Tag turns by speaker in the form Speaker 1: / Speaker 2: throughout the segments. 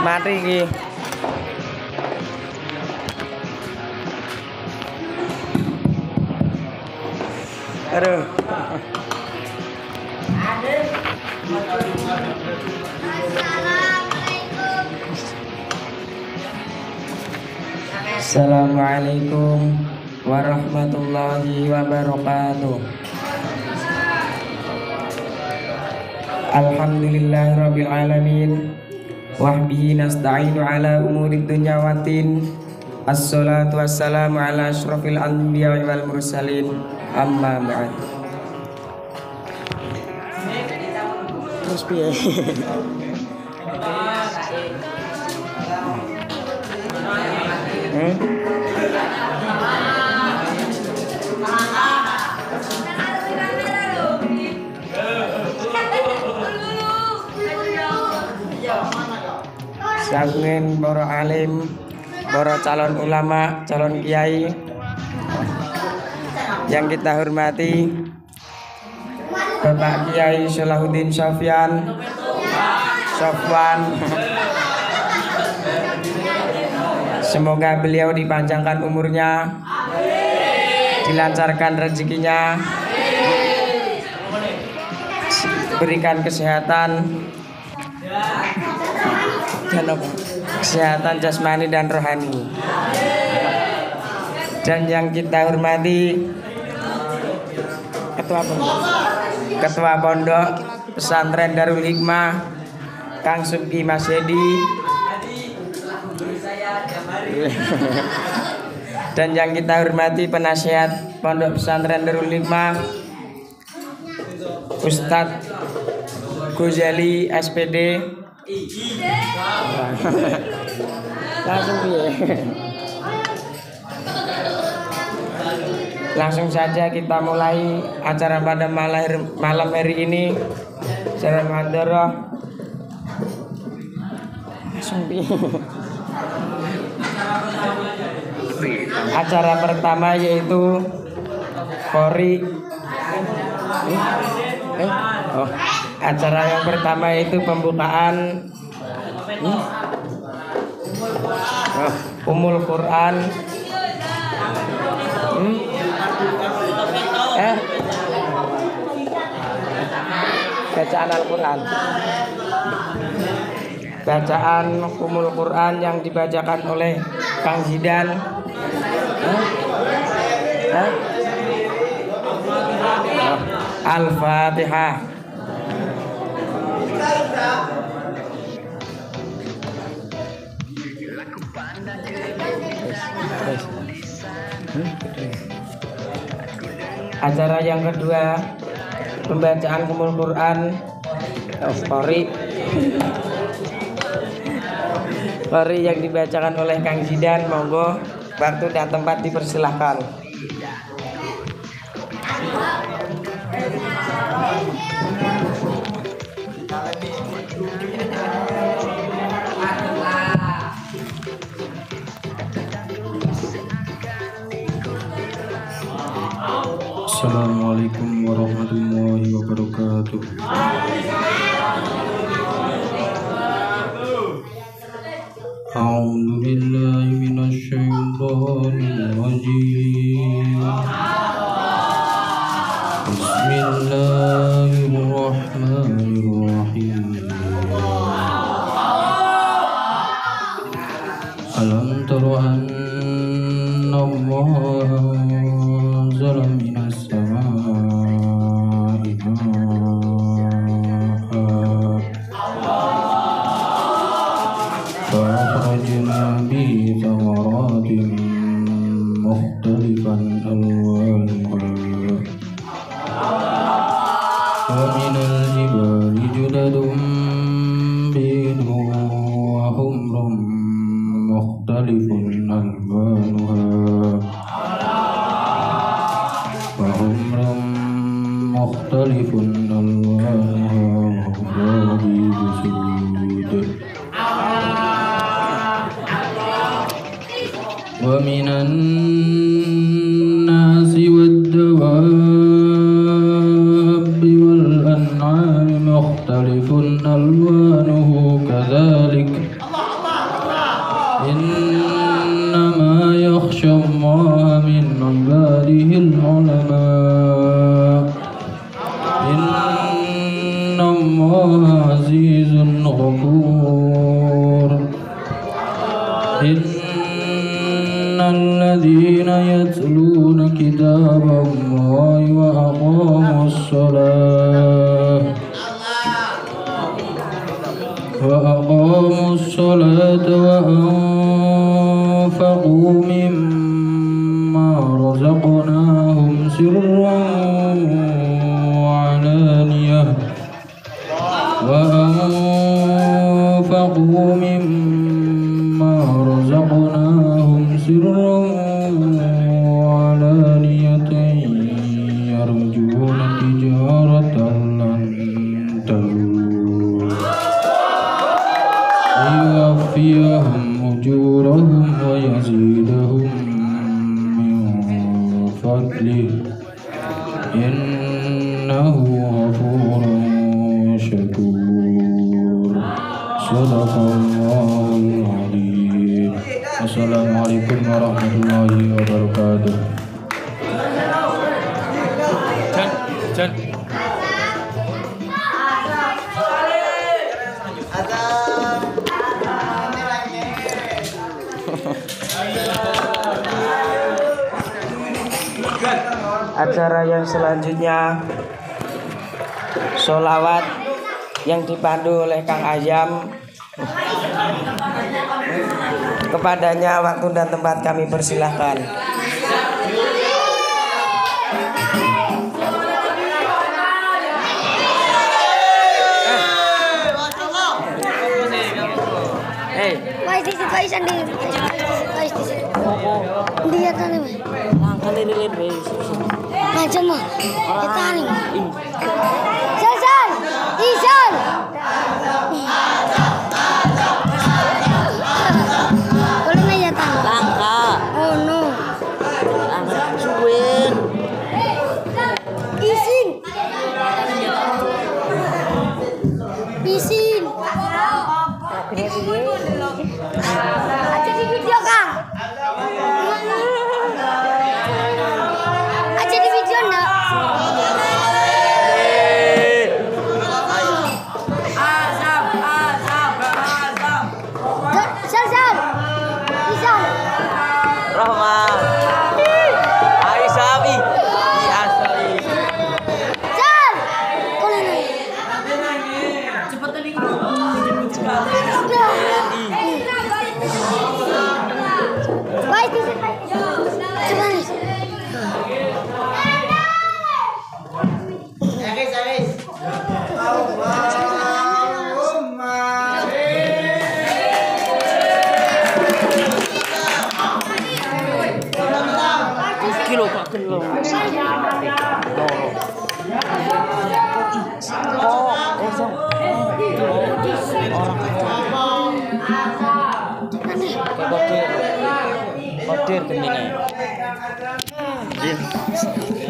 Speaker 1: Mati iki. Aduh. Assalamualaikum warahmatullahi wabarakatuh. Alhamdulillahirabbil alamin. Wahbihi nasta'inu ala umurid dunya waddin. Assalatu wassalamu ala asyrafil anbiya wal mursalin. Amma ba'd. Terus piye? Sangin para alim, para calon ulama, calon kiai yang kita hormati, Bapak Kiai Salahuddin Sofwan, semoga beliau dipanjangkan umurnya, dilancarkan rezekinya, berikan kesehatan dan kesehatan jasmani dan rohani. Dan yang kita hormati Ketua Pondok Pesantren Darul Hikmah Kang Subki Mas Edi. Dan yang kita hormati penasihat Pondok Pesantren Darul Hikmah Ustadz Ghazali SPD. Langsung saja kita mulai acara pada malam hari ini. Secara muhadharah. Acara pertama yaitu Qori. Acara yang pertama itu pembukaan Umul Quran. Bacaan Al-Quran. Bacaan Umul Quran yang dibacakan oleh Kang Zidan. Al-Fatihah. Acara yang kedua pembacaan Umul Quran Qori yang dibacakan oleh Kang Zidan. Monggo waktu dan tempat dipersilahkan.
Speaker 2: Assalamualaikum warahmatullahi wabarakatuh. A'udzu billahi minasy syaithanir rajim. Bismillahirrahmanirrahim. Alam tara anna Allaha anzala minas samaa'i maa'an فأخرجنا به ثمرات مختلفا ألوانها ومن الجبال جدد بيض وحمر مختلف ألوانها وغرابيب سود ومن الناس والدواب والأنعام مختلف ألوانه كذلك وأقاموا الصلاة وأنفقوا مما رزقناهم سرا وعلانية يرجون تجارة لن تبور ليوفيهم أجورهم ويزيدهم من فضله إنه غفور شكور صدق الله العظيم. Assalamualaikum warahmatullahi wabarakatuh. Jan.
Speaker 1: Acara yang selanjutnya sholawat yang dipandu oleh Kang Ayam. Kepadanya waktu dan tempat kami persilahkan.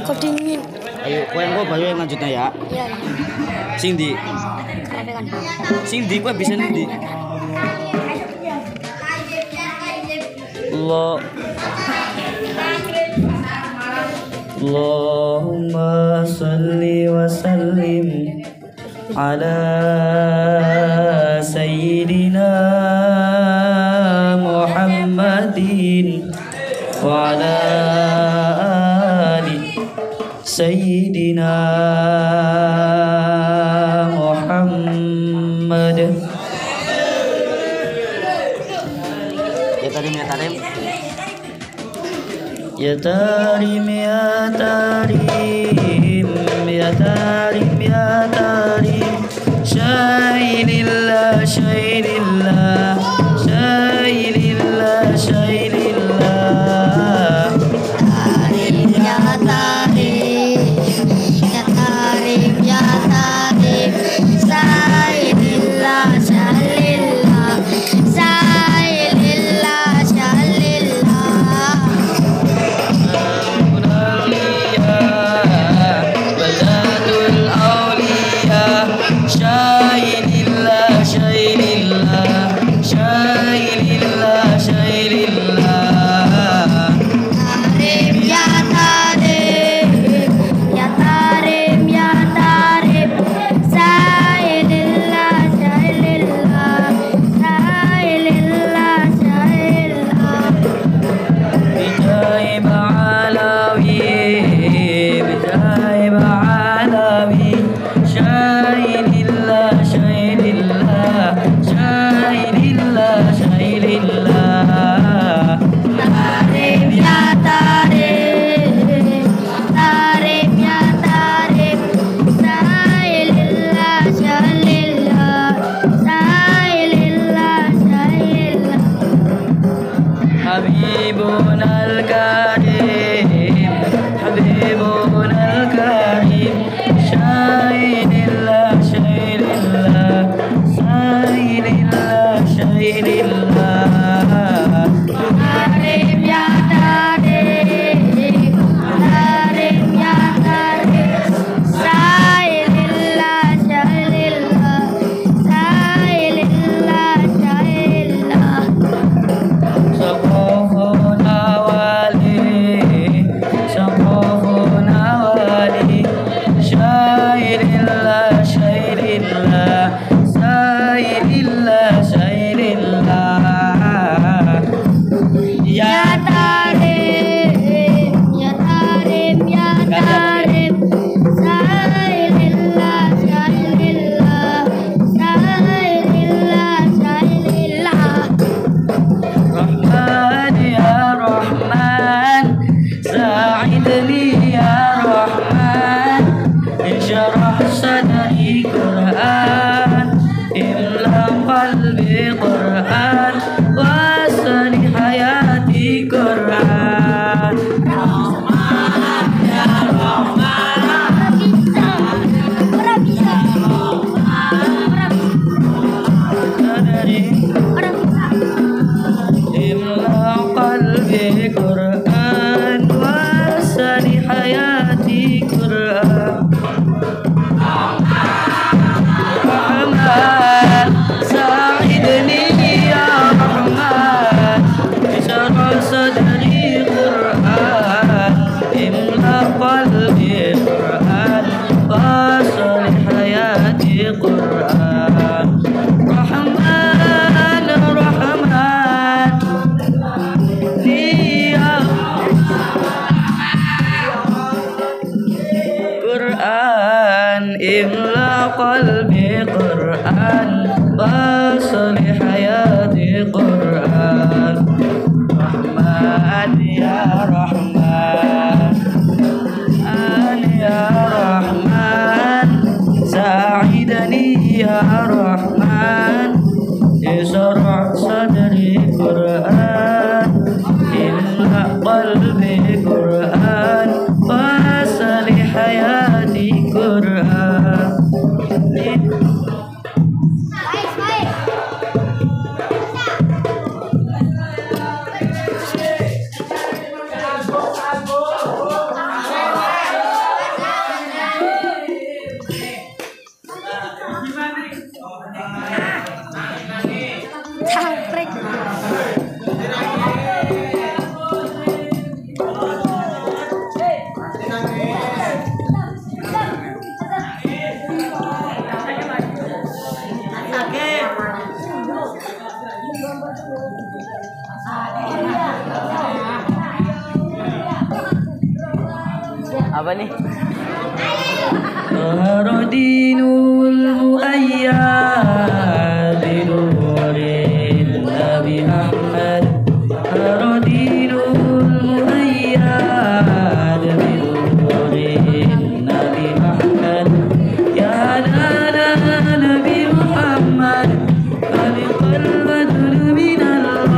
Speaker 3: Kodingin.
Speaker 4: Ayo, kowe engko bayo lanjutnya ya.
Speaker 3: Iya.
Speaker 4: Sing ndi? Sing ndi kowe bisa ndi? Allahumma salli wa sallim ala sayyidina Muhammadin wa ala Sayyidina Muhammad. Ya tarim. Ya tarim ya tarim ya tarim ya tarim. Syailillah syailillah syailillah syailillah.
Speaker 3: Tarim ya tarim.
Speaker 5: Quran, imla qalbi Quran, wasani hayati Quran. Imla qalbi Quran, wasani hayati Quran. Rahman, sa'idni ya Rahman, ishrah sadri Quran, imla qalbi Quran, wasani hayati Quran. Rahman, Rahman, dia Quran, imla qalbi Quran, wasli hayati Quran. Rahman ya Rahman, ya Rahman, sa'idani ya Rahman, ishrah sadri Quran, imla qalbi Quran, wasli hayati Quran.
Speaker 4: Apa nih?
Speaker 5: Dinul muayyad binurin Nabi Ahmad. Dinul muayyad binurin Nabi Ahmad. Ya nana Nabi Muhammad, khaliqal badr minallah.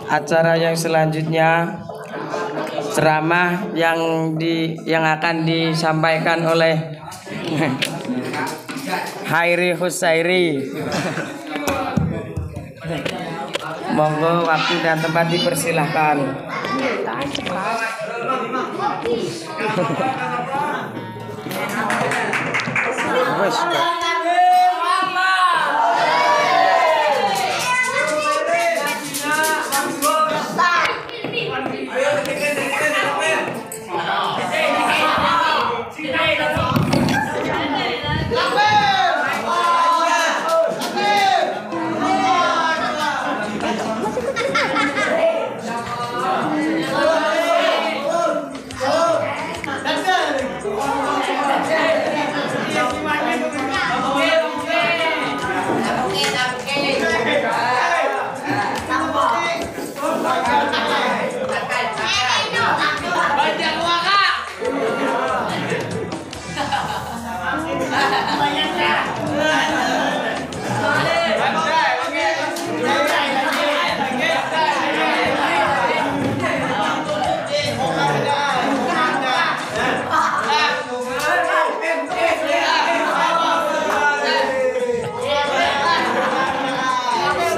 Speaker 1: Acara yang selanjutnya ceramah yang akan disampaikan oleh Hairi Husairi. Monggo waktu dan tempat dipersilahkan.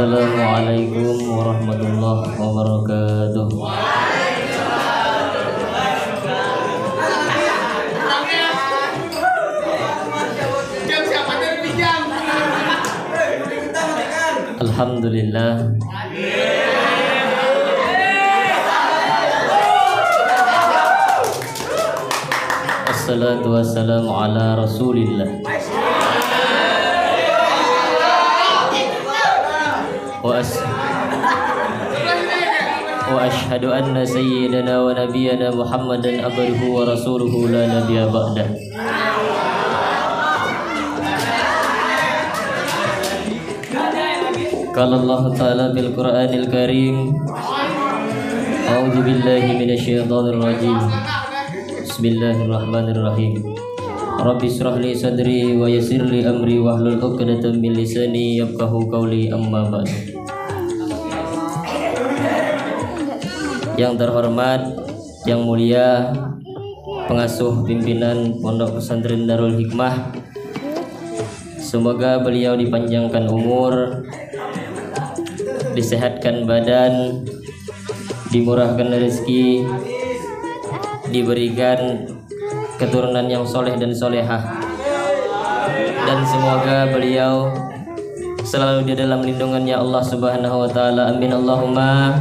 Speaker 5: Assalamualaikum warahmatullahi wabarakatuh. Alhamdulillah. Assalatu wassalamu ala Rasulillah. وأشهد أن سيدنا ونبينا محمدا عبده ورسوله لا نبي بعده. قال الله تعالى في القرآن الكريم أعوذ بالله من الشيطان الرجيم بسم الله الرحمن الرحيم رب اشرح لي صدري ويسر لي أمري واحلل عقدة من لساني يفقهوا قولي أما بعد. Yang terhormat, yang mulia, pengasuh pimpinan Pondok Pesantren Darul Hikmah, semoga beliau dipanjangkan umur, disehatkan badan, dimurahkan rezeki, diberikan keturunan yang soleh dan solehah, dan semoga beliau selalu di dalam lindungannya Allah Subhanahu wa Ta'ala. Amin Allahumma.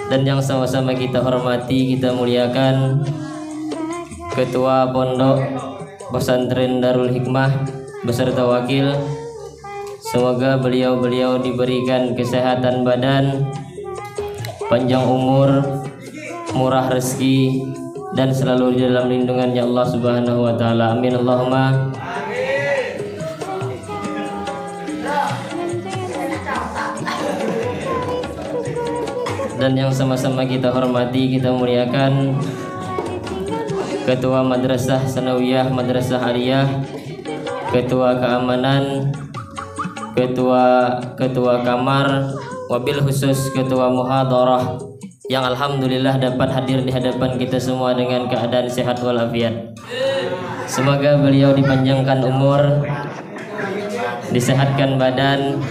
Speaker 5: Dan yang sama-sama kita hormati, kita muliakan Ketua Pondok Pesantren Darul Hikmah beserta wakil. Semoga beliau-beliau diberikan kesehatan badan, panjang umur, murah rezeki, dan selalu di dalam lindungannya Allah Subhanahu wa Ta'ala. Amin Allahumma. Dan yang sama-sama kita hormati, kita muliakan Ketua Madrasah Sanawiyah Madrasah Aliyah, Ketua Keamanan, Ketua Kamar, wabil khusus Ketua Muhadarah yang alhamdulillah dapat hadir di hadapan kita semua dengan keadaan sehat walafiat. Semoga beliau dipanjangkan umur, disehatkan badan,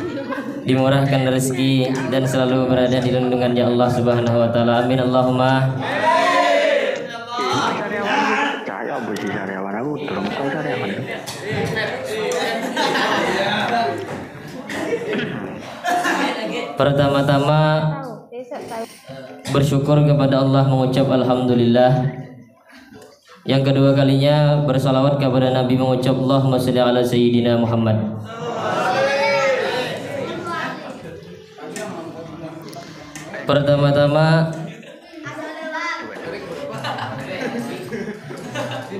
Speaker 5: dimurahkan rezeki, dan selalu berada di lindungannya Allah Subhanahu wa Ta'ala. Amin Allahumma. Pertama-tama bersyukur kepada Allah, mengucap alhamdulillah. Yang kedua kalinya bersalawat kepada Nabi, mengucap Allahumma sholli ala sayyidina Muhammad. Pertama-tama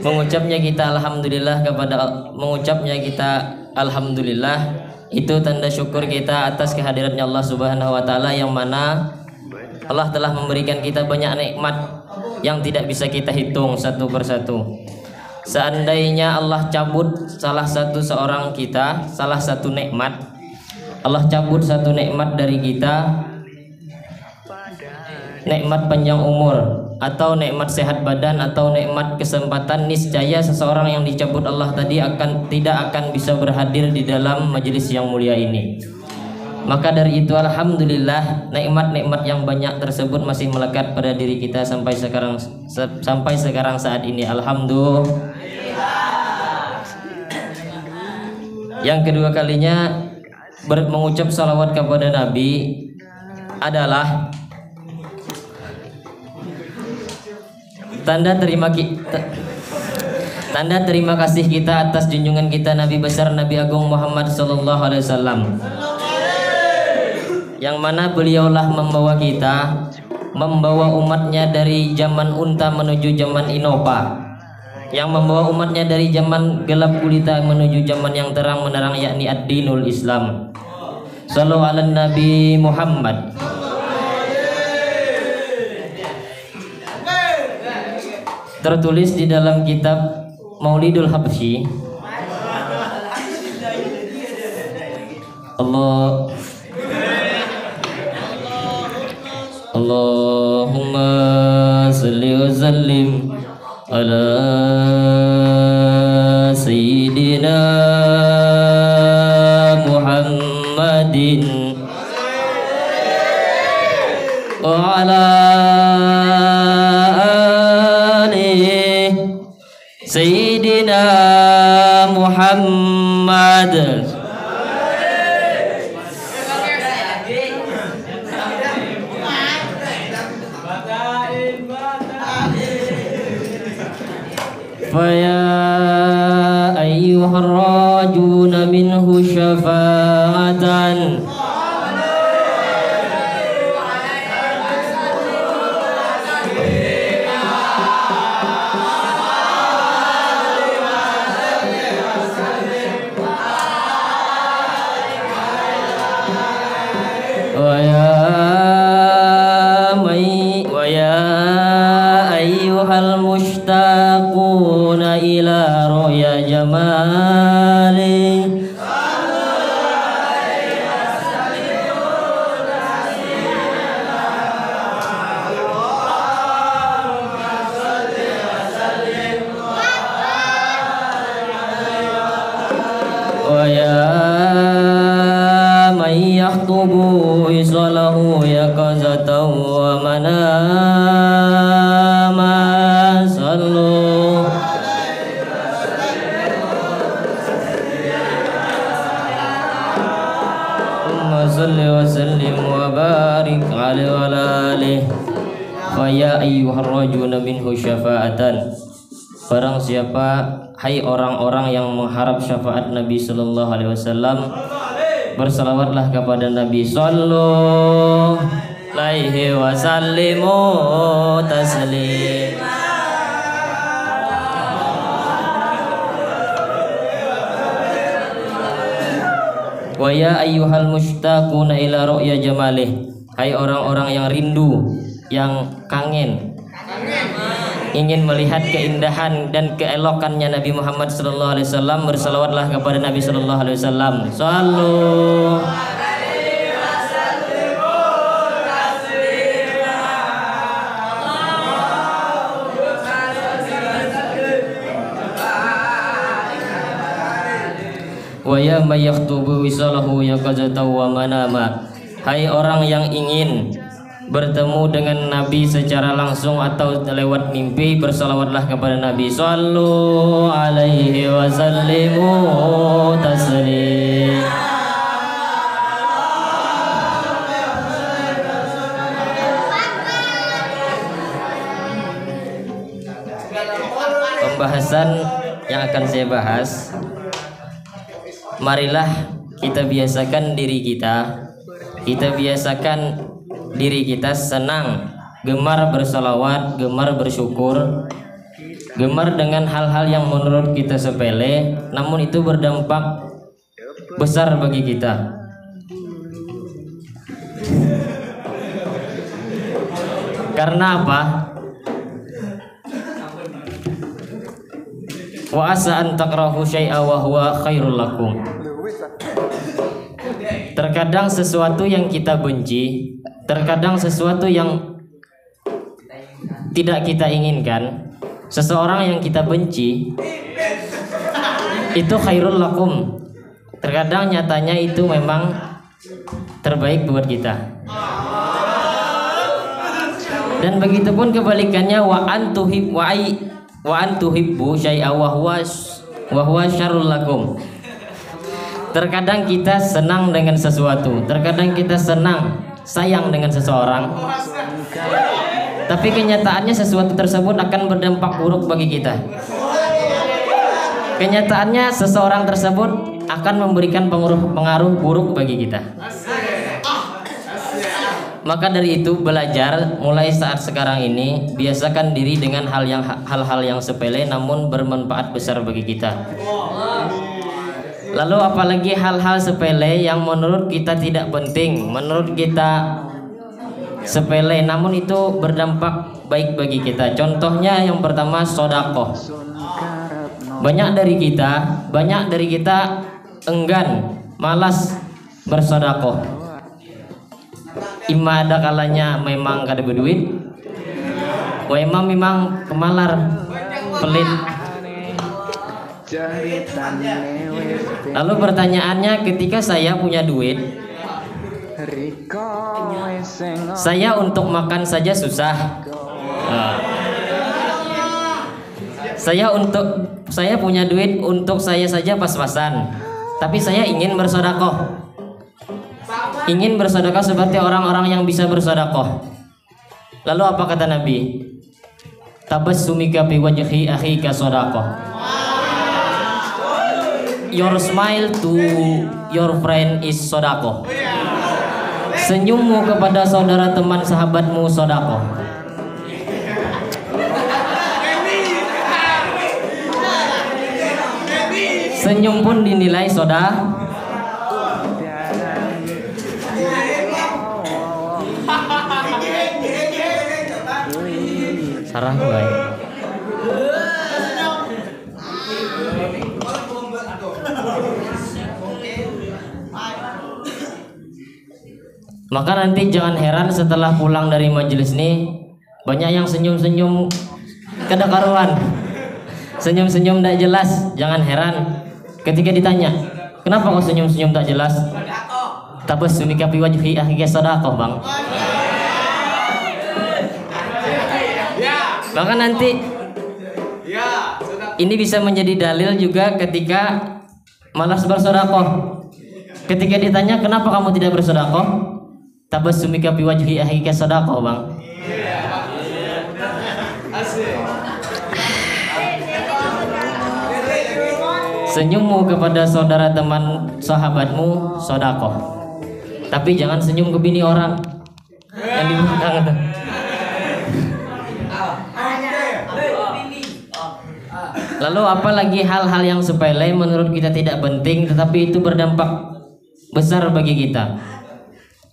Speaker 5: mengucapnya kita alhamdulillah itu tanda syukur kita atas kehadiratnya Allah Subhanahu wa taala, yang mana Allah telah memberikan kita banyak nikmat yang tidak bisa kita hitung satu persatu. Seandainya Allah cabut salah satu nikmat, Allah cabut satu nikmat dari kita, nikmat panjang umur atau nikmat sehat badan atau nikmat kesempatan, niscaya seseorang yang dicabut Allah tadi tidak akan bisa berhadir di dalam majelis yang mulia ini. Maka dari itu alhamdulillah nikmat-nikmat yang banyak tersebut masih melekat pada diri kita sampai sekarang saat ini. Alhamdulillah. Yang kedua kalinya mengucap salawat kepada Nabi adalah tanda terima kasih kita atas junjungan kita Nabi besar Nabi Agung Muhammad sallallahu alaihi wasallam, yang mana beliaulah membawa umatnya dari zaman unta menuju zaman inopa, yang membawa umatnya dari zaman gelap gulita menuju zaman yang terang menerang, yakni ad-dinul Islam. Sallu ala Nabi Muhammad. Tertulis di dalam kitab Maulidul Habsyi, Allahumma salli wa sallim ala sayyidina Muhammadin wa ala Sayyidina Muhammad. Faya ayyuhar rajuna minhu syafa'atan mushtaquna ila ru'ya jamali wa ya man yakhtubu isalahu yaqazatan wa manama sallu salli wa sallim wa barik alaihi wa alihi. Fa ya ayyuhar rajuna minhu syafa'atan. Barang siapa, hai orang-orang yang mengharap syafaat Nabi sallallahu alaihi wasallam, bersalawatlah kepada Nabi sallallahu alaihi wasallimu taslim. Wa ya ayyuhal mushtaquna ila ru'ya jamalih. Hai orang-orang yang rindu, yang kangen, ingin melihat keindahan dan keelokannya Nabi Muhammad sallallahu alaihi wasallam, bersalawatlah kepada Nabi sallallahu alaihi wasallam. Sallu wa ya may yakhtubu wisalahu yaqazatan wa manama. Hai orang yang ingin bertemu dengan Nabi secara langsung atau lewat mimpi, bersalawatlah kepada Nabi sallu alaihi wa sallimu taslim. Pembahasan yang akan saya bahas, marilah kita biasakan diri kita biasakan diri kita senang, gemar bersolawat, gemar bersyukur, gemar dengan hal-hal yang menurut kita sepele, namun itu berdampak besar bagi kita. Karena apa? Wa asa an takrahu syai'a wa huwa khairul lakum. Terkadang sesuatu yang kita benci, terkadang sesuatu yang tidak kita inginkan, seseorang yang kita benci itu khairul lakum. Terkadang nyatanya itu memang terbaik buat kita. Dan begitupun kebalikannya, wa antuhibbu syai'a wa huwa syarrul lakum. Terkadang kita senang dengan sesuatu, terkadang kita sayang dengan seseorang, tapi kenyataannya sesuatu tersebut akan berdampak buruk bagi kita. Kenyataannya seseorang tersebut akan memberikan pengaruh buruk bagi kita. Maka dari itu belajar mulai saat sekarang ini, biasakan diri dengan hal-hal yang sepele namun bermanfaat besar bagi kita. Lalu apalagi hal-hal sepele yang menurut kita tidak penting, menurut kita sepele namun itu berdampak baik bagi kita. Contohnya yang pertama, sedekah. Banyak dari kita enggan, malas bersedekah. Ima ada kalanya memang kada berduit, wa memang pemalar, pelit. Lalu pertanyaannya, ketika saya punya duit, saya untuk makan saja susah. Saya punya duit untuk saya saja pas-pasan, tapi saya ingin bersedekah. Ingin bersedekah seperti orang-orang yang bisa bersedekah. Lalu apa kata Nabi? Tabassumika fi wajhi akhika sedekah. Your smile to your friend is sedekah. Senyummu kepada saudara teman sahabatmu sedekah. Senyum pun dinilai sedekah. Sarang baik. Maka nanti jangan heran setelah pulang dari majelis ini banyak yang senyum-senyum kada karuan, senyum-senyum tak jelas. Jangan heran ketika ditanya, kenapa kau senyum-senyum tak jelas? Tabassumika fi wajhi akhika sedekah, Bang. Bahkan nanti ini bisa menjadi dalil juga ketika malas bersedekah. Ketika ditanya, kenapa kamu tidak bersedekah? Tabassumika fi wajhi akhika sedekah, Bang. Senyummu kepada saudara teman sahabatmu sedekah. Tapi jangan senyum ke bini orang yang di belakang itu. Lalu apalagi hal-hal yang sepele menurut kita tidak penting tetapi itu berdampak besar bagi kita.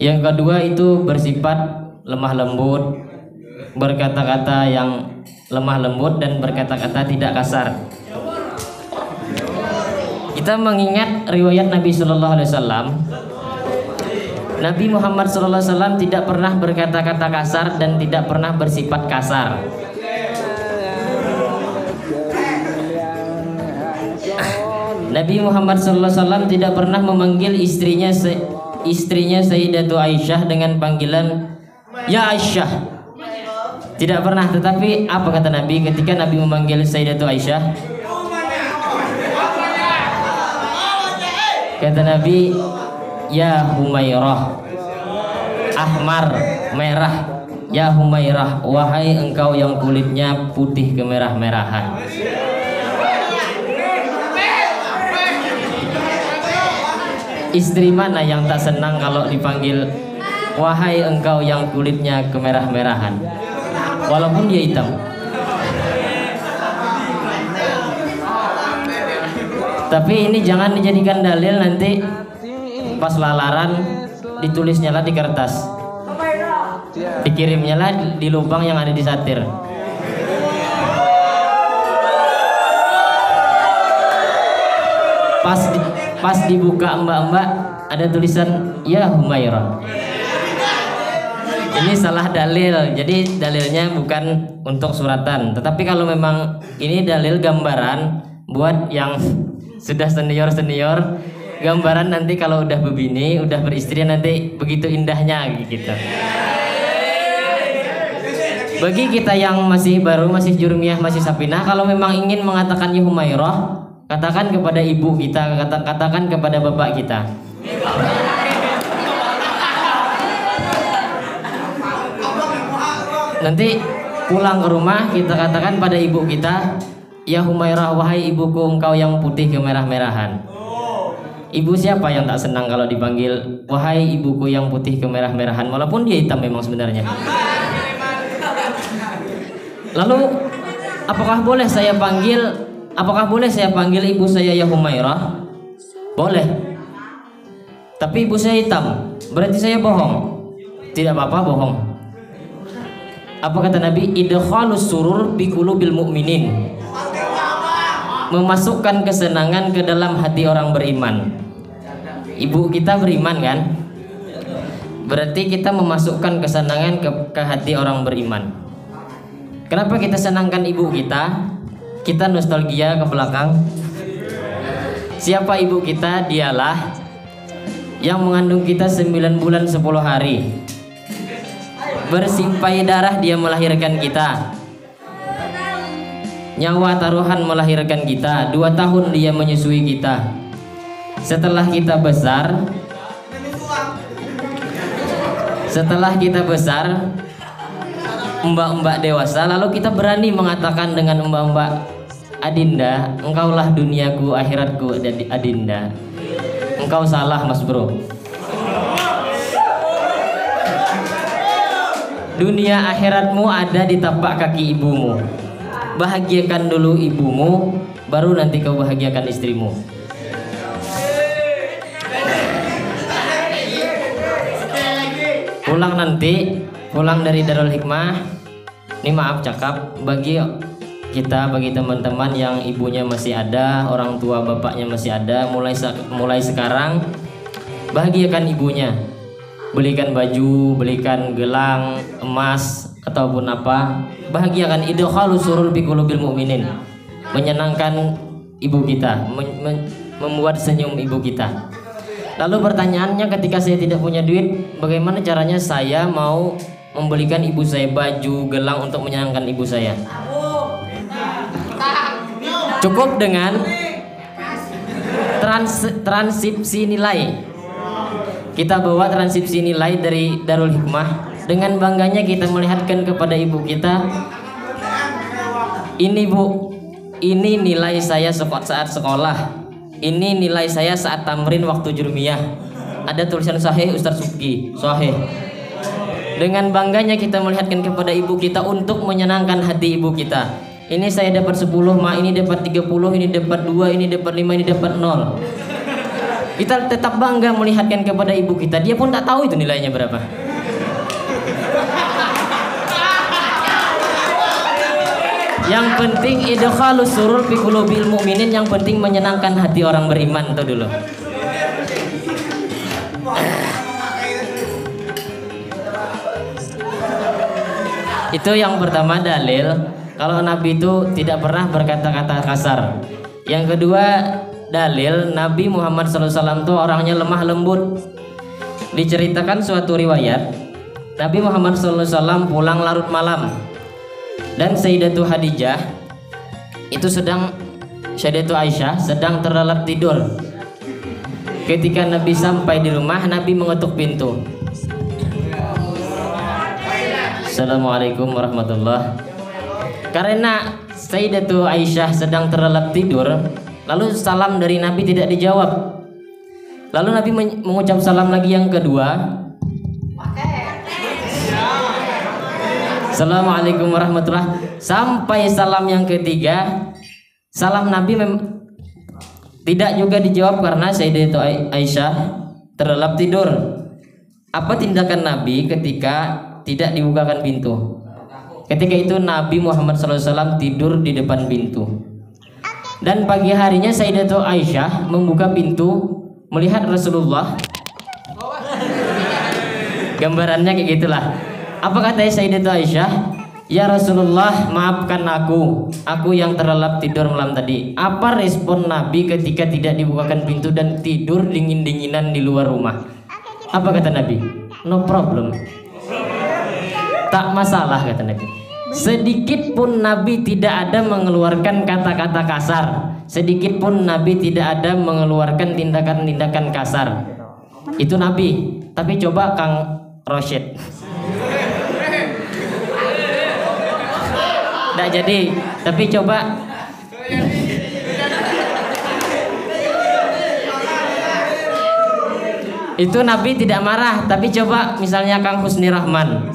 Speaker 5: Yang kedua itu bersifat lemah lembut, berkata-kata yang lemah lembut dan berkata-kata tidak kasar. Kita mengingat riwayat Nabi Sallallahu Alaihi Wasallam. Nabi Muhammad Sallallahu Alaihi Wasallam tidak pernah berkata-kata kasar dan tidak pernah bersifat kasar. Nabi Muhammad SAW tidak pernah memanggil istrinya Sayyidatu Aisyah dengan panggilan Ya Aisyah. Tidak pernah. Tetapi apa kata Nabi ketika Nabi memanggil Sayyidatu Aisyah? Kata Nabi, Ya Humairah, ahmar, merah. Ya Humairah, wahai engkau yang kulitnya putih kemerah-merahan. Istri mana yang tak senang kalau dipanggil wahai engkau yang kulitnya kemerah-merahan, walaupun dia hitam. Tapi ini jangan dijadikan dalil nanti pas lalaran ditulisnya lah di kertas, dikirimnya lah di lubang yang ada di satir. Pas dibuka mbak-mbak ada tulisan ya Humairah. Ini salah dalil. Jadi dalilnya bukan untuk suratan. Tetapi kalau memang ini dalil gambaran buat yang sudah senior, gambaran nanti kalau udah berbini, udah beristri nanti begitu indahnya gitu. Bagi kita yang masih baru, masih jurumiyah, masih sapinah, kalau memang ingin mengatakan ya Humairah, katakan kepada ibu kita, katakan kepada bapak kita. Nanti pulang ke rumah kita katakan pada ibu kita, ya Humairah, wahai ibuku, engkau yang putih kemerah-merahan. Ibu siapa yang tak senang kalau dipanggil wahai ibuku yang putih kemerah-merahan, walaupun dia hitam memang sebenarnya. Lalu apakah boleh saya panggil ibu saya ya Humairah? Boleh. Tapi ibu saya hitam, berarti saya bohong. Tidak apa-apa bohong. Apa kata Nabi? Idkhalus surur bi qulubil mu'minin. Memasukkan kesenangan ke dalam hati orang beriman. Ibu kita beriman kan? Berarti kita memasukkan kesenangan ke hati orang beriman. Kenapa kita senangkan ibu kita? Kita nostalgia ke belakang. Siapa ibu kita? Dialah yang mengandung kita 9 bulan 10 hari. Bersimpai darah dia melahirkan kita. Nyawa taruhan melahirkan kita. 2 tahun dia menyusui kita. Setelah kita besar, mbak-mbak dewasa, lalu kita berani mengatakan dengan mbak-mbak, Adinda, engkaulah duniaku, akhiratku, Adinda. Engkau salah mas bro. Dunia akhiratmu ada di tapak kaki ibumu. Bahagiakan dulu ibumu, baru nanti kau bahagiakan istrimu. Pulang dari Darul Hikmah. Ini maaf cakap bagi kita, bagi teman-teman yang ibunya masih ada, orang tua bapaknya masih ada, mulai sekarang bahagiakan ibunya. Belikan baju, belikan gelang, emas ataupun apa. Bahagiakan, idkhalus surur bi qulubil mu'minin. Menyenangkan ibu kita, membuat senyum ibu kita. Lalu pertanyaannya, ketika saya tidak punya duit, bagaimana caranya saya mau membelikan ibu saya baju, gelang untuk menyenangkan ibu saya? Cukup dengan transkripsi nilai. Kita bawa transkripsi nilai dari Darul Hikmah. Dengan bangganya kita melihatkan kepada ibu kita, ini bu, ini nilai saya saat sekolah, ini nilai saya saat tamrin waktu jurumiyah. Ada tulisan sahih Ustaz Subki, sahih. Dengan bangganya kita melihatkan kepada ibu kita untuk menyenangkan hati ibu kita. Ini saya dapat 10, ma, ini dapat 30, ini dapat 2, ini dapat 5, ini dapat 0. Kita tetap bangga melihatkan kepada ibu kita. Dia pun tak tahu itu nilainya berapa. Yang penting idkhalus surur fi qulubil mu'minin, yang penting menyenangkan hati orang beriman itu dulu. Itu yang pertama dalil kalau Nabi itu tidak pernah berkata-kata kasar. Yang kedua dalil Nabi Muhammad SAW itu orangnya lemah lembut. Diceritakan suatu riwayat Nabi Muhammad SAW pulang larut malam dan Sayyidatu Khadijah itu Sayyidatu Aisyah sedang terlelap tidur. Ketika Nabi sampai di rumah, Nabi mengetuk pintu. Assalamualaikum warahmatullahi. Karena Sayyidatu Aisyah sedang terlelap tidur, lalu salam dari Nabi tidak dijawab. Lalu Nabi mengucap salam lagi yang kedua. Assalamualaikum warahmatullahi. Sampai salam yang ketiga, salam Nabi tidak juga dijawab karena Sayyidatul Aisyah terlelap tidur. Apa tindakan Nabi ketika tidak dibukakan pintu? Ketika itu Nabi Muhammad SAW tidur di depan pintu. Dan pagi harinya Sayyidatul Aisyah membuka pintu melihat Rasulullah. Gambarannya kayak gitulah. Apa kata Sayyidatul Aisyah? Ya Rasulullah, maafkan aku yang terlelap tidur malam tadi. Apa respon Nabi ketika tidak dibukakan pintu dan tidur dingin-dinginan di luar rumah? Apa kata Nabi? No problem. Tak masalah kata Nabi. Sedikit pun Nabi tidak ada mengeluarkan kata-kata kasar. Sedikit pun Nabi tidak ada mengeluarkan tindakan-tindakan kasar. Itu Nabi. Tapi coba Kang Rosyid. Nggak jadi. Tapi coba. Itu Nabi tidak marah. Tapi coba misalnya Kang Husni Rahman.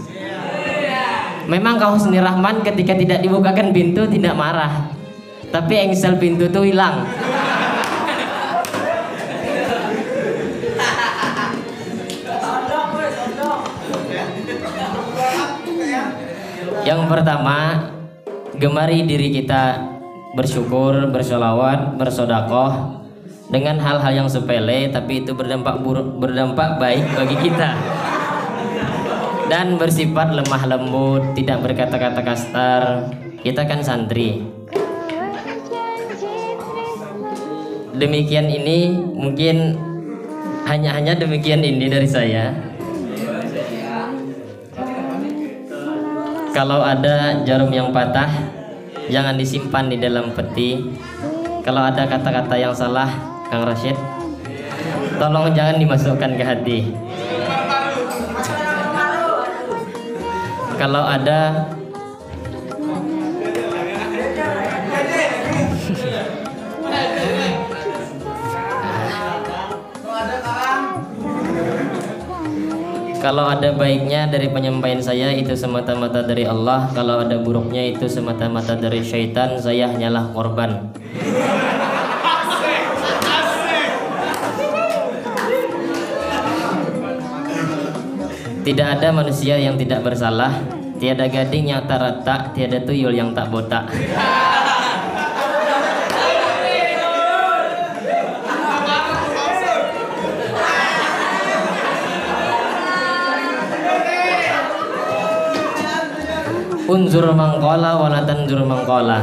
Speaker 5: Memang Kang Husni Rahman ketika tidak dibukakan pintu tidak marah. Tapi engsel pintu itu hilang. Yang pertama, gemari diri kita bersyukur, bersolawat, bersodakoh dengan hal-hal yang sepele tapi itu berdampak baik bagi kita. Dan bersifat lemah lembut, tidak berkata-kata kasar. Kita kan santri. Demikian ini mungkin hanya demikian ini dari saya. Kalau ada jarum yang patah, jangan disimpan di dalam peti. Kalau ada kata-kata yang salah, Kang Rashid, tolong jangan dimasukkan ke hati. Kalau ada kalau ada baiknya dari penyampaian saya itu semata-mata dari Allah. Kalau ada buruknya itu semata-mata dari syaitan. Saya hanyalah korban. Tidak ada manusia yang tidak bersalah. Tiada gading yang tak retak. Tiada tuyul yang tak botak. Unzur mangkola walatan zur mangkola.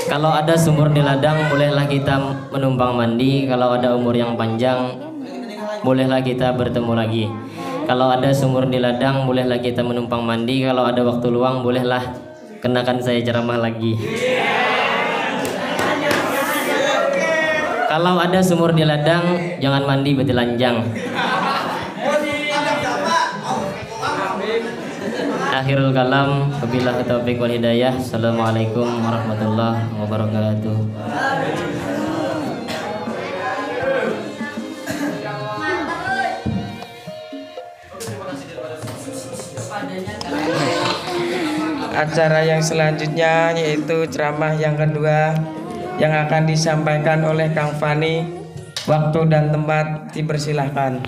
Speaker 5: Kalau ada sumur di ladang, bolehlah kita menumpang mandi. Kalau ada umur yang panjang, bolehlah kita bertemu lagi. Kalau ada sumur di ladang, bolehlah kita menumpang mandi. Kalau ada waktu luang, bolehlah kenakan saya ceramah lagi. Kalau ada sumur di ladang, jangan mandi betilanjang. Akhirul kalam, wabillahi taufiq wal hidayah. Assalamualaikum warahmatullahi wabarakatuh.
Speaker 1: Acara yang selanjutnya yaitu ceramah yang kedua yang akan disampaikan oleh Kang Fani. Waktu dan tempat dipersilahkan.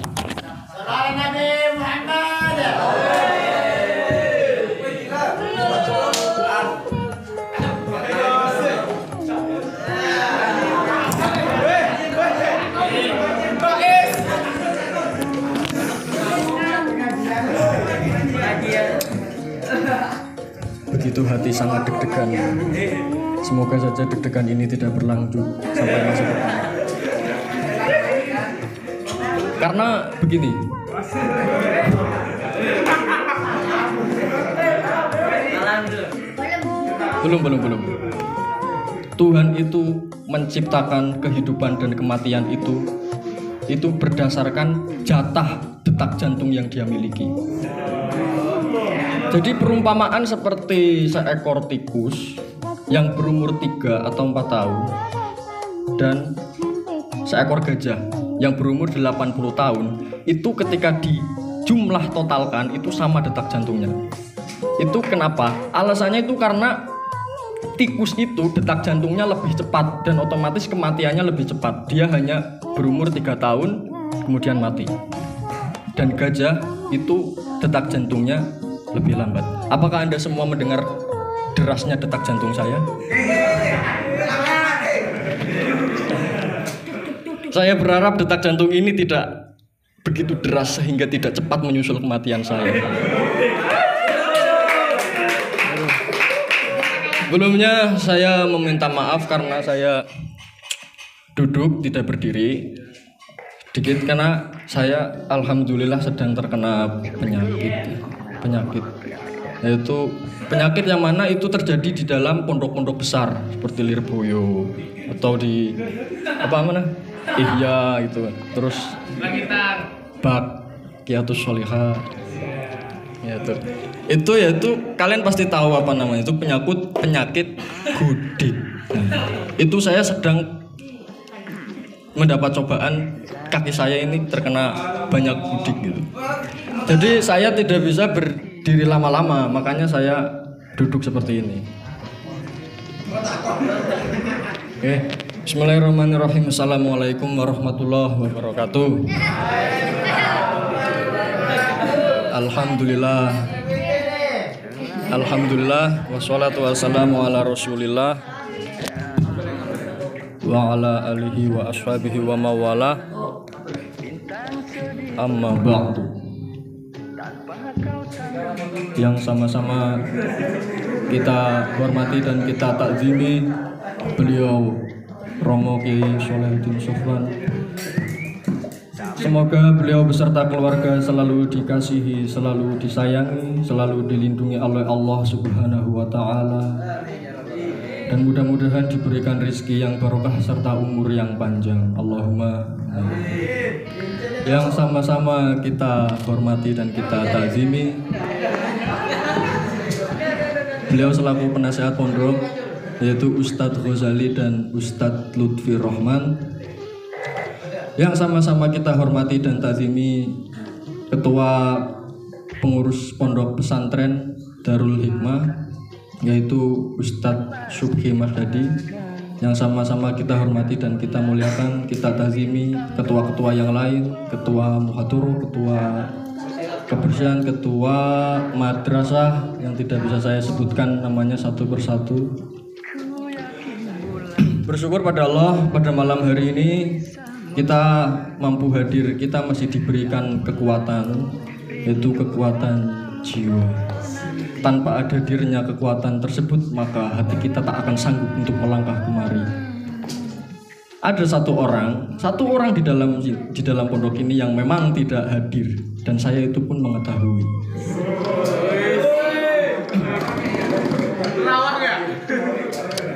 Speaker 2: Begitu hati sangat deg-degan. Semoga saja deg-degan ini tidak berlanjut sampai masa depan. Karena begini, belum. Tuhan itu menciptakan kehidupan dan kematian itu berdasarkan jatah detak jantung yang dia miliki. Jadi perumpamaan seperti seekor tikus yang berumur 3 atau 4 tahun dan seekor gajah yang berumur 80 tahun itu ketika jumlah totalkan itu sama detak jantungnya. Itu kenapa? Alasannya itu karena tikus itu detak jantungnya lebih cepat dan otomatis kematiannya lebih cepat. Dia hanya berumur 3 tahun kemudian mati. Dan gajah itu detak jantungnya lebih lambat. Apakah Anda semua mendengar derasnya detak jantung saya? Saya berharap detak jantung ini tidak begitu deras sehingga tidak cepat menyusul kematian saya. Sebelumnya saya meminta maaf karena saya duduk tidak berdiri sedikit karena saya alhamdulillah sedang terkena penyakit yaitu penyakit yang mana itu terjadi di dalam pondok-pondok besar seperti Lirboyo atau di Ihya gitu, terus Baqiyatus Sholihah itu yaitu kalian pasti tahu apa namanya, itu penyakit gudik. Itu saya sedang mendapat cobaan, kaki saya ini terkena banyak gudik gitu. Jadi saya tidak bisa berdiri lama-lama, makanya saya duduk seperti ini. Oke, bismillahirrahmanirrahim. Assalamualaikum warahmatullahi wabarakatuh. Alhamdulillah wassalatu wassalamu ala rasulillah wa ala alihi wa ashabihi wa mawala, amma ba'du. Yang sama-sama kita hormati dan kita takzimi beliau Romo Kiai Sholahuddin Sofwan. Semoga beliau beserta keluarga selalu dikasihi, selalu disayangi, selalu dilindungi oleh Allah Subhanahu wa Ta'ala, dan mudah-mudahan diberikan rezeki yang barokah serta umur yang panjang. Allahumma amin. Yang sama-sama kita hormati dan kita takzimi beliau selaku penasehat pondok, yaitu Ustadz Ghazali dan Ustadz Lutfi Rahman. Yang sama-sama kita hormati dan takzimi Ketua Pengurus Pondok Pesantren Darul Hikmah, yaitu Ustadz Subhi Mardadi. Yang sama-sama kita hormati dan kita muliakan, kita takzimi ketua-ketua yang lain, Ketua Muhadharo, Ketua Kebersihan, Ketua Madrasah yang tidak bisa saya sebutkan namanya satu persatu. Bersyukur pada Allah pada malam hari ini kita mampu hadir, kita masih diberikan kekuatan, yaitu kekuatan jiwa. Tanpa ada dirinya kekuatan tersebut, maka hati kita tak akan sanggup untuk melangkah kemari. Ada satu orang di dalam pondok ini yang memang tidak hadir, dan saya itu pun mengetahui.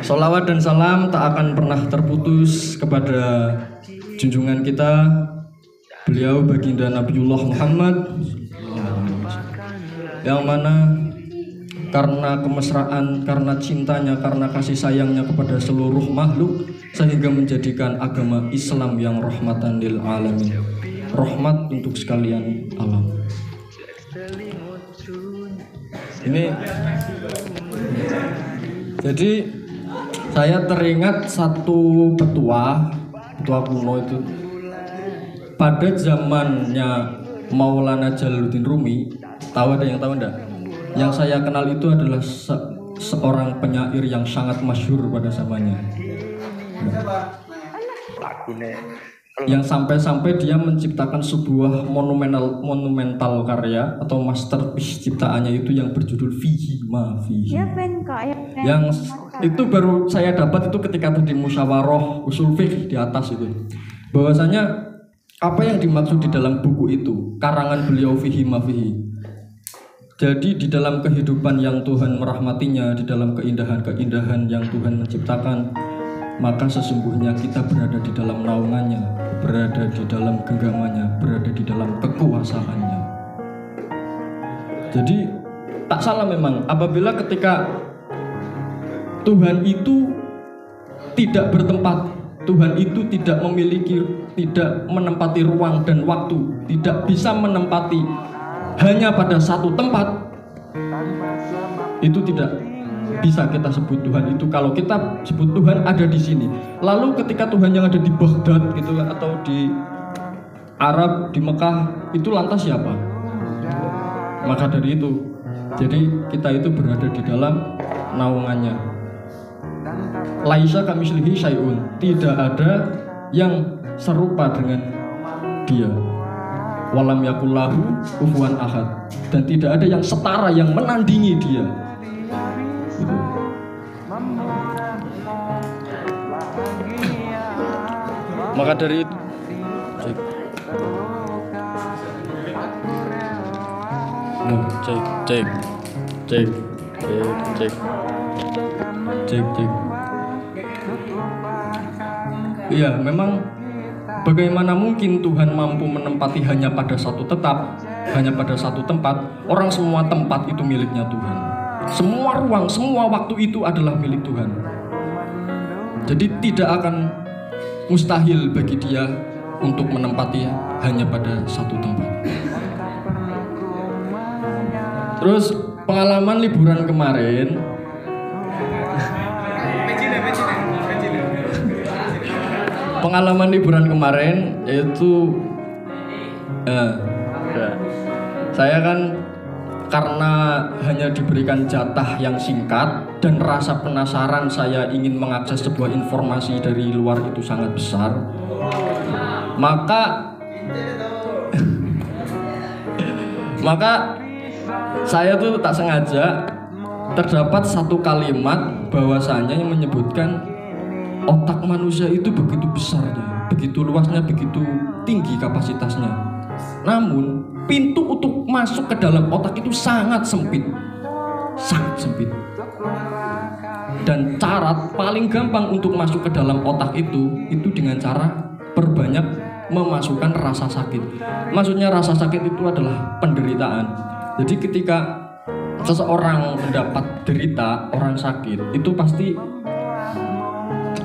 Speaker 2: Sholawat dan salam tak akan pernah terputus kepada junjungan kita, beliau baginda Nabiullah Muhammad, yang mana karena kemesraan, karena cintanya, karena kasih sayangnya kepada seluruh makhluk, sehingga menjadikan agama Islam yang rahmatan lil alamin, rahmat untuk sekalian alam. Ini jadi saya teringat satu petua kuno itu pada zamannya Maulana Jalaluddin Rumi. Tahu, ada yang tahu enggak? Yang saya kenal itu adalah seorang penyair yang sangat masyhur pada zamannya. Yang sampai-sampai dia menciptakan sebuah monumental karya atau masterpiece ciptaannya itu yang berjudul Fihi Ma Fihi. Yang itu baru saya dapat itu ketika tadi musyawarah usul fiqh di atas itu, bahwasanya apa yang dimaksud di dalam buku itu karangan beliau Fihi Ma Fihi. Jadi di dalam kehidupan yang Tuhan merahmatinya, di dalam keindahan-keindahan yang Tuhan menciptakan, maka sesungguhnya kita berada di dalam naungannya, berada di dalam genggamannya, berada di dalam kekuasaannya. Jadi tak salah memang apabila ketika Tuhan itu tidak bertempat, Tuhan itu tidak menempati ruang dan waktu, tidak bisa menempati hanya pada satu tempat, itu tidak bisa kita sebut Tuhan itu. Kalau kita sebut Tuhan ada di sini, lalu ketika Tuhan yang ada di Baghdad gitu atau di Arab, di Mekah, itu lantas siapa? Maka dari itu, jadi kita itu berada di dalam naungannya. Laisa kamitslihi syai'un, tidak ada yang serupa dengan dia. Walam yakul lahu kufuwan ahad, dan tidak ada yang setara yang menandingi dia. Gitu. Maka dari itu, cek. Iya, memang bagaimana mungkin Tuhan mampu menempati hanya pada satu tempat. Orang semua tempat itu miliknya Tuhan. Semua ruang, semua waktu itu adalah milik Tuhan. Jadi tidak akan mustahil bagi dia untuk menempati hanya pada satu tempat. Terus pengalaman liburan kemarin, yaitu saya kan karena hanya diberikan jatah yang singkat dan rasa penasaran saya ingin mengakses sebuah informasi dari luar itu sangat besar, maka saya tuh tak sengaja terdapat satu kalimat bahwasanya yang menyebutkan otak manusia itu begitu besarnya, begitu luasnya, begitu tinggi kapasitasnya. Namun pintu untuk masuk ke dalam otak itu sangat sempit. Dan cara paling gampang untuk masuk ke dalam otak itu dengan cara perbanyak memasukkan rasa sakit. Maksudnya rasa sakit itu adalah penderitaan. Jadi ketika seseorang mendapat derita, orang sakit, itu pasti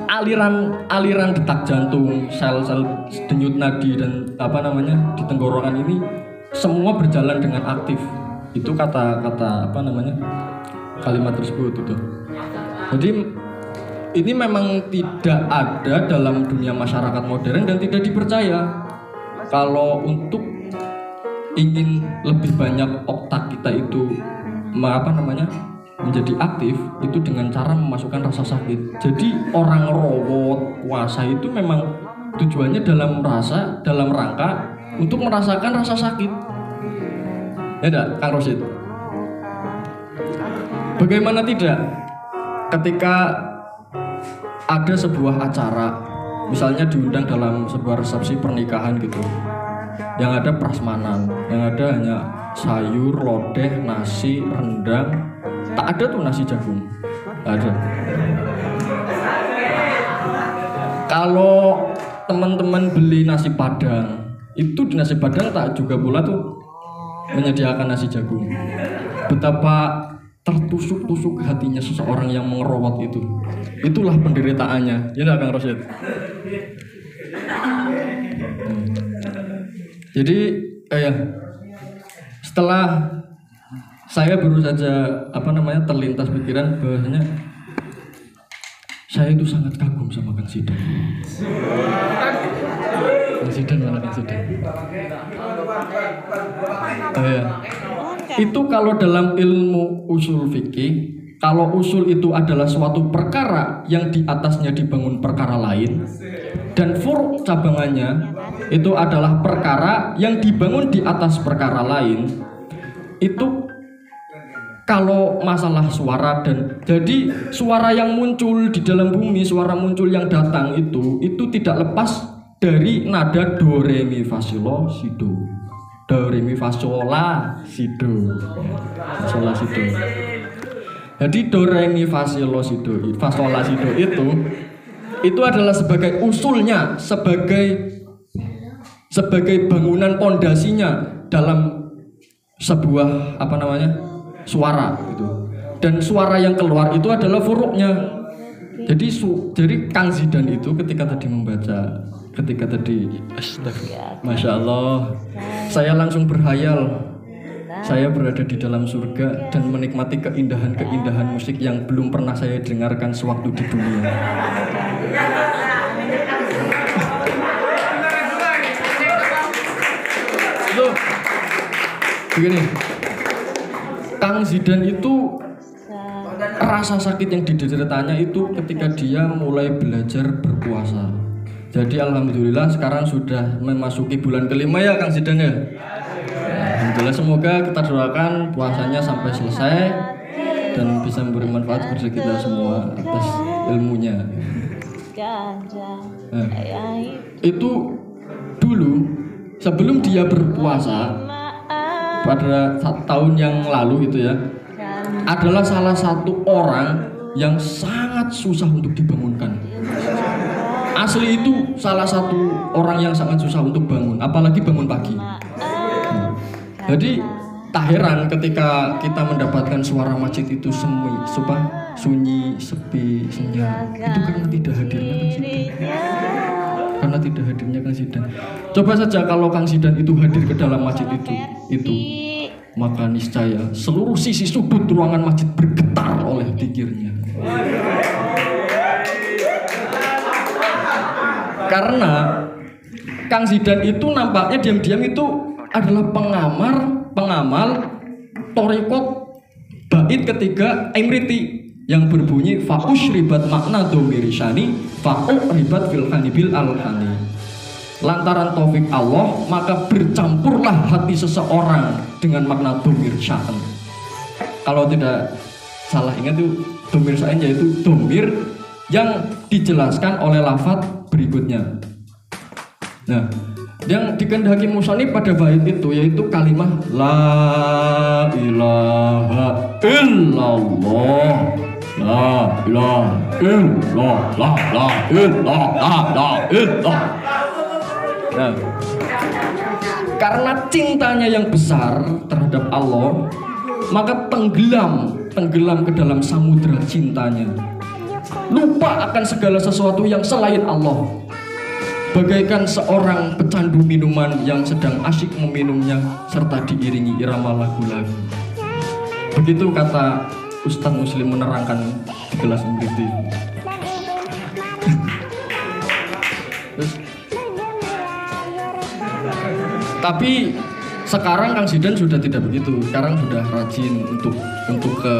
Speaker 2: aliran detak jantung, sel-sel denyut nadi dan di tenggorokan ini semua berjalan dengan aktif. Itu kalimat tersebut itu. Jadi ini memang tidak ada dalam dunia masyarakat modern dan tidak dipercaya. Kalau untuk ingin lebih banyak otak kita itu menjadi aktif, itu dengan cara memasukkan rasa sakit. Jadi orang rawat puasa itu memang tujuannya dalam rangka untuk merasakan rasa sakit. Ya enggak, Kang Rosid? Bagaimana tidak ketika ada sebuah acara, misalnya diundang dalam sebuah resepsi pernikahan gitu, yang ada prasmanan, yang ada hanya sayur, lodeh, nasi, rendang. Tak ada tuh nasi jagung, tak ada. Kalau teman-teman beli nasi padang, itu di nasi padang tak juga pula tuh menyediakan nasi jagung. Betapa tertusuk-tusuk hatinya seseorang yang mengerawat itu. Itulah penderitaannya. Ya enggak, Kang Rosid? Jadi setelah saya baru saja terlintas pikiran bahwasanya saya itu sangat kagum sama Kang Sidan. Kang Sidan mana Kang Sidan? Itu kalau dalam ilmu usul fikih, kalau usul itu adalah suatu perkara yang di atasnya dibangun perkara lain, dan furu' cabangannya itu adalah perkara yang dibangun di atas perkara lain. Itu kalau masalah suara, dan jadi suara yang muncul di dalam bumi, suara muncul yang datang itu tidak lepas dari nada do re mi fa sol la si do. Do re mi fa sol la si do. Sol la si do. Jadi do re mi fa sol la si do, fa sol la si do itu adalah sebagai usulnya, sebagai bangunan pondasinya dalam sebuah suara gitu. Dan suara yang keluar itu adalah furuknya. Jadi Kang Zidan itu ketika tadi Masya Allah, saya langsung berhayal saya berada di dalam surga dan menikmati keindahan-keindahan musik yang belum pernah saya dengarkan sewaktu di dunia. Itu begini, Kang Zidan itu rasa sakit yang dideritanya itu ketika dia mulai belajar berpuasa. Jadi alhamdulillah sekarang sudah memasuki bulan kelima ya Kang Zidan ya. Alhamdulillah, semoga kita doakan puasanya sampai selesai dan bisa memberi manfaat kepada kita semua atas ilmunya. Nah, itu dulu sebelum dia berpuasa pada tahun yang lalu itu ya, adalah salah satu orang yang sangat susah untuk dibangunkan. Asli itu salah satu orang yang sangat susah untuk bangun, apalagi bangun pagi. Jadi tak heran ketika kita mendapatkan suara masjid itu sunyi, sepi, senyap. Itu karena tidak hadirnya Kang Zidan. Karena tidak hadirnya Kang Zidan. Coba saja kalau Kang Zidan itu hadir ke dalam masjid itu, maka niscaya seluruh sisi sudut ruangan masjid bergetar oleh zikirnya. Karena Kang Zidan itu nampaknya diam-diam itu adalah pengamal thariqat bait ketiga Imriti yang berbunyi fa'ush ribat makna dhamiri syani fa'u ribat fil hanibil al-hani. Lantaran taufik Allah maka bercampurlah hati seseorang dengan makna dhamir sya'an. Kalau tidak salah ingat itu dhamir sya'an yaitu dhamir yang dijelaskan oleh lafaz berikutnya. Nah, yang dikehendaki musannif pada bait itu yaitu kalimat la ilaha illallah, la ilaha illallah, la ilaha illallah. Nah, karena cintanya yang besar terhadap Allah, maka tenggelam ke dalam samudera cintanya. Lupa akan segala sesuatu yang selain Allah. Bagaikan seorang pecandu minuman yang sedang asyik meminumnya serta diiringi irama lagu-lagu. Begitu kata Ustaz Muslim menerangkan di kelas Imriti. Tapi sekarang Kang Zidan sudah tidak begitu. Sekarang sudah rajin untuk ke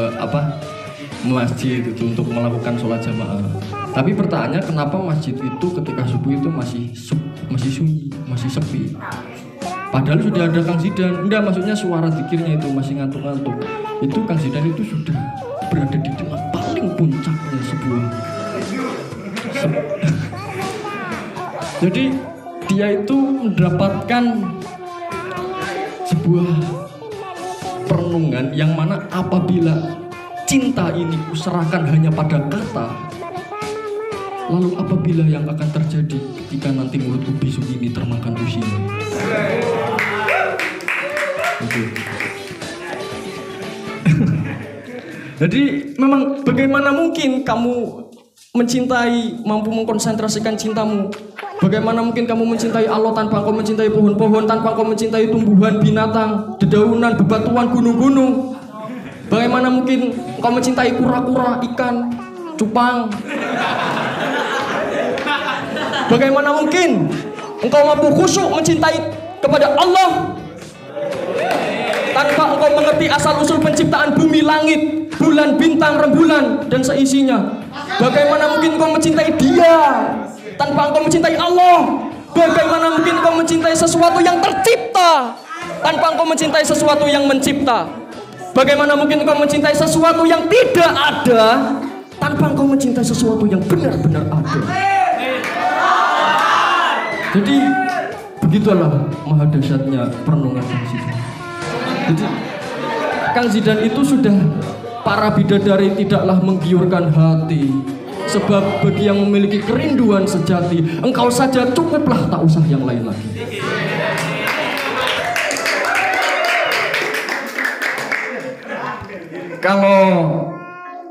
Speaker 2: masjid itu untuk melakukan sholat jamaah. Tapi pertanyaannya kenapa masjid itu ketika subuh itu masih sunyi, masih sepi? Padahal sudah ada Kang Zidan. Enggak, maksudnya suara zikirnya itu masih ngantuk-ngantuk. Itu Kang Zidan itu sudah berada di tengah paling puncaknya sebuah. Jadi dia itu mendapatkan sebuah perenungan yang mana apabila cinta ini kuserahkan hanya pada kata, lalu apabila yang akan terjadi ketika nanti mulutku besok ini termakan usia? Jadi memang bagaimana mungkin kamu mencintai, mampu mengkonsentrasikan cintamu? Bagaimana mungkin kamu mencintai Allah tanpa engkau mencintai pohon-pohon, tanpa engkau mencintai tumbuhan, binatang, dedaunan, bebatuan, gunung-gunung? Bagaimana mungkin engkau mencintai kura-kura, ikan, cupang? Bagaimana mungkin engkau mampu khusyuk mencintai kepada Allah tanpa engkau mengerti asal-usul penciptaan bumi, langit, bulan, bintang, rembulan, dan seisinya? Bagaimana mungkin engkau mencintai Dia tanpa engkau mencintai Allah? Bagaimana mungkin engkau mencintai sesuatu yang tercipta tanpa engkau mencintai sesuatu yang mencipta? Bagaimana mungkin engkau mencintai sesuatu yang tidak ada tanpa engkau mencintai sesuatu yang benar-benar ada? Jadi begitulah maha dahsyatnya perenungan Kang Zidan. Jadi Kang Zidan itu sudah para bidadari tidaklah menggiurkan hati, sebab bagi yang memiliki kerinduan sejati, engkau saja cukuplah, tak usah yang lain lagi. Kalau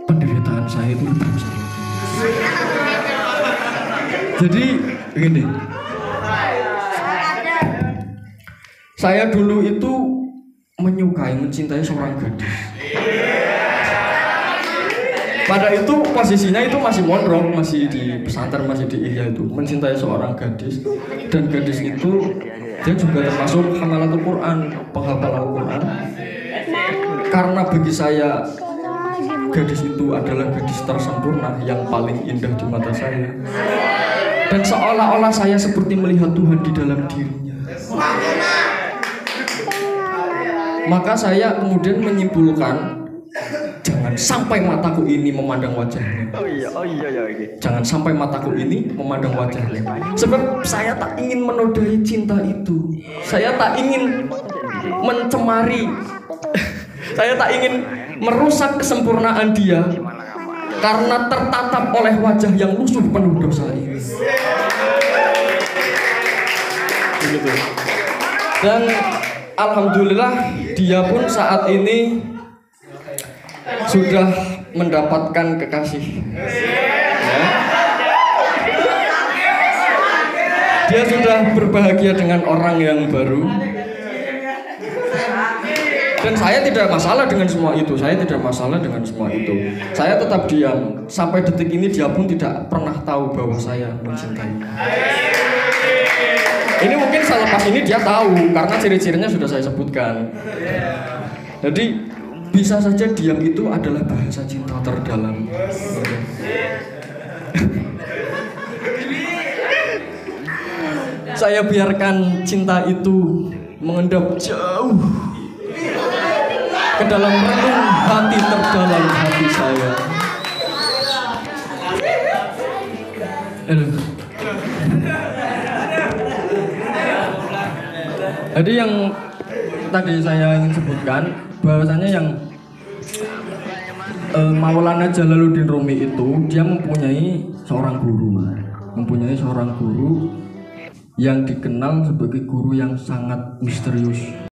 Speaker 2: penderitaan saya itu lebih besar. Jadi begini, saya dulu itu menyukai menyukai, mencintai seorang gadis. Pada itu posisinya itu masih mondok, masih di pesantren, masih di Ihya itu, mencintai seorang gadis, dan gadis itu dia juga termasuk hamalatul Quran, penghafal Al-Quran. Karena bagi saya gadis itu adalah gadis tersempurna yang paling indah di mata saya, dan seolah-olah saya seperti melihat Tuhan di dalam dirinya. Maka saya kemudian menyimpulkan, jangan sampai mataku ini memandang wajahnya. Jangan sampai mataku ini memandang wajahnya. Sebab saya tak ingin menodai cinta itu. Saya tak ingin mencemari. Saya tak ingin merusak kesempurnaan dia karena tertatap oleh wajah yang lusuh penuh dosa ini. Begitu. Dan alhamdulillah dia pun saat ini sudah mendapatkan kekasih. Ya. Dia sudah berbahagia dengan orang yang baru. Dan saya tidak masalah dengan semua itu. Saya tidak masalah dengan semua itu. Saya tetap diam. Sampai detik ini dia pun tidak pernah tahu bahwa saya mencintai. Ini mungkin selepas ini dia tahu karena ciri-cirinya sudah saya sebutkan. Jadi bisa saja diam itu adalah bahasa cinta terdalam. Saya biarkan cinta itu mengendap jauh ke dalam relung hati terdalam hati saya. Jadi yang tadi saya ingin sebutkan, bahwasanya yang Maulana Jalaluddin Rumi itu dia mempunyai seorang guru yang dikenal sebagai guru yang sangat misterius.